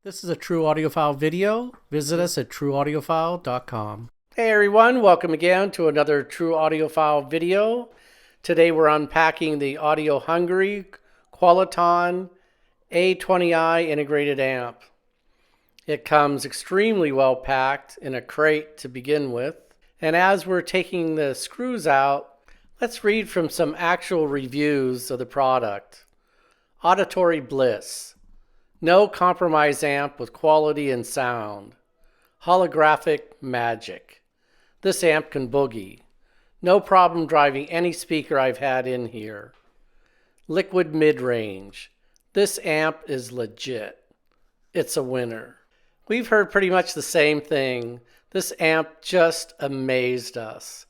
This is a True Audiophile video. Visit us at trueaudiophile.com. Hey everyone, welcome again to another True Audiophile video. Today we're unpacking the Audio Hungary Qualiton A20i integrated amp. It comes extremely well packed in a crate to begin with. And as we're taking the screws out, let's read from some actual reviews of the product. Auditory bliss. No compromise amp with quality and sound. Holographic magic. This amp can boogie. No problem driving any speaker I've had in here. Liquid mid-range. This amp is legit. It's a winner. We've heard pretty much the same thing. This amp just amazed us.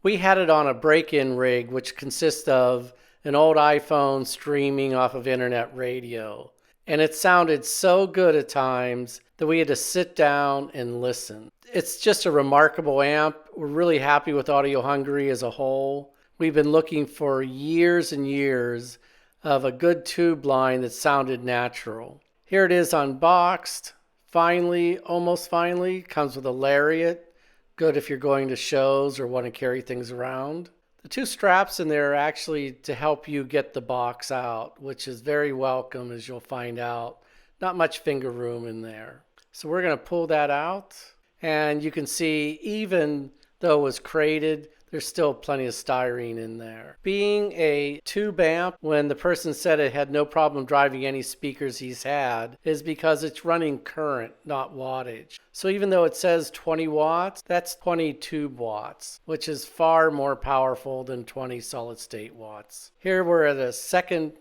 We had it on a break-in rig, which consists of an old iPhone streaming off of internet radio. And it sounded so good at times that we had to sit down and listen. It's just a remarkable amp. We're really happy with Audio Hungary as a whole. We've been looking for years and years of a good tube line that sounded natural. Here it is unboxed. Finally, almost finally, comes with a lariat. Good if you're going to shows or want to carry things around. The two straps in there are actually to help you get the box out, which is very welcome, as you'll find out. Not much finger room in there. So we're going to pull that out, and you can see even though it was crated, there's still plenty of styrene in there. Being a tube amp, when the person said it had no problem driving any speakers he's had, is because it's running current, not wattage. So even though it says 20 watts, that's 20 tube watts, which is far more powerful than 20 solid state watts. Here we're at a second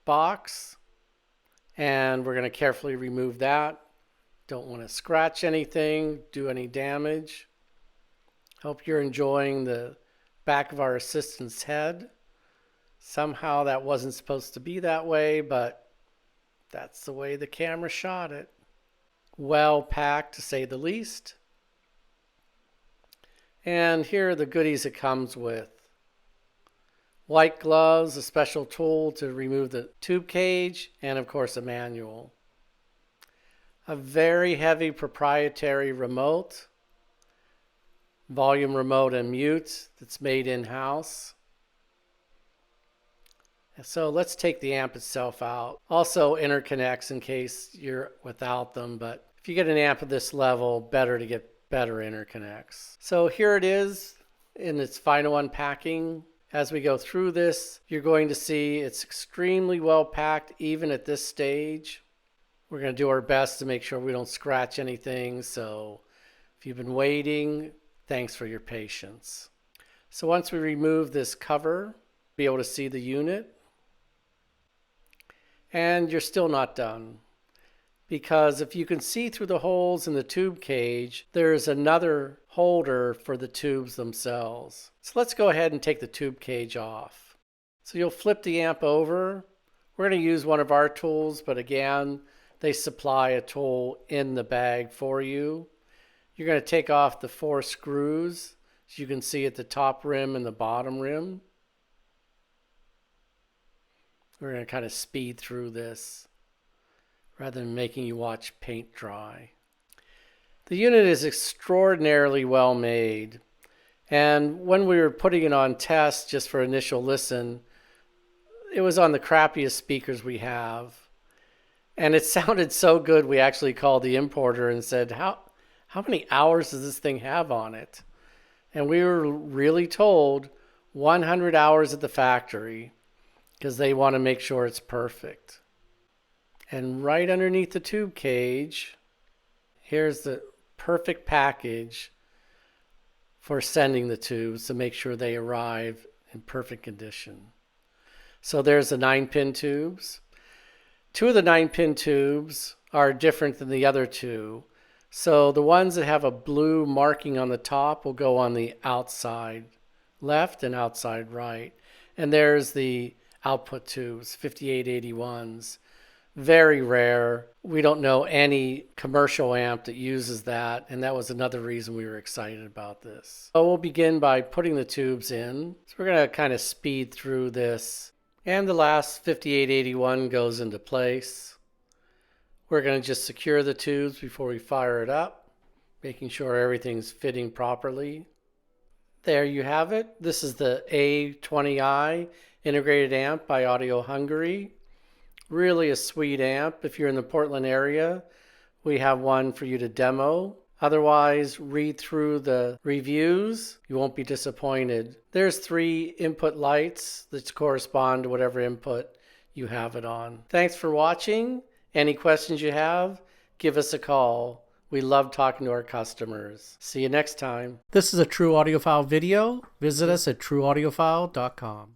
box, and we're going to carefully remove that. Don't want to scratch anything, do any damage. Hope you're enjoying the back of our assistant's head. Somehow that wasn't supposed to be that way, but that's the way the camera shot it. Well packed, to say the least. And here are the goodies it comes with. White gloves, a special tool to remove the tube cage, and of course a manual. A very heavy proprietary remote. Volume remote and mute that's made in-house. So let's take the amp itself out. Also interconnects in case you're without them, but if you get an amp at this level, better to get better interconnects. So here it is in its final unpacking. As we go through this, you're going to see it's extremely well packed even at this stage. We're going to do our best to make sure we don't scratch anything, so if you've been waiting, thanks for your patience. So once we remove this cover, be able to see the unit. And you're still not done. Because if you can see through the holes in the tube cage, there's another holder for the tubes themselves. So let's go ahead and take the tube cage off. So you'll flip the amp over. We're going to use one of our tools, but again, they supply a tool in the bag for you. You're going to take off the 4 screws, as you can see at the top rim and the bottom rim. We're going to kind of speed through this rather than making you watch paint dry. The unit is extraordinarily well made. And when we were putting it on test just for initial listen, it was on the crappiest speakers we have. And it sounded so good we actually called the importer and said, How many hours does this thing have on it? And we were really told 100 hours at the factory because they want to make sure it's perfect. And right underneath the tube cage, here's the perfect package for sending the tubes to make sure they arrive in perfect condition. So there's the 9-pin tubes. 2 of the 9-pin tubes are different than the other 2. So the ones that have a blue marking on the top will go on the outside left and outside right. And there's the output tubes, 5881s. Very rare. We don't know any commercial amp that uses that, and that was another reason we were excited about this. So we'll begin by putting the tubes in. So we're going to kind of speed through this. And the last 5881 goes into place. We're going to just secure the tubes before we fire it up, making sure everything's fitting properly. There you have it. This is the A20i integrated amp by Audio Hungary. Really a sweet amp. If you're in the Portland area, we have one for you to demo. Otherwise, read through the reviews. You won't be disappointed. There's 3 input lights that correspond to whatever input you have it on. Thanks for watching. Any questions you have, give us a call. We love talking to our customers. See you next time. This is a True Audiophile video. Visit us at trueaudiophile.com.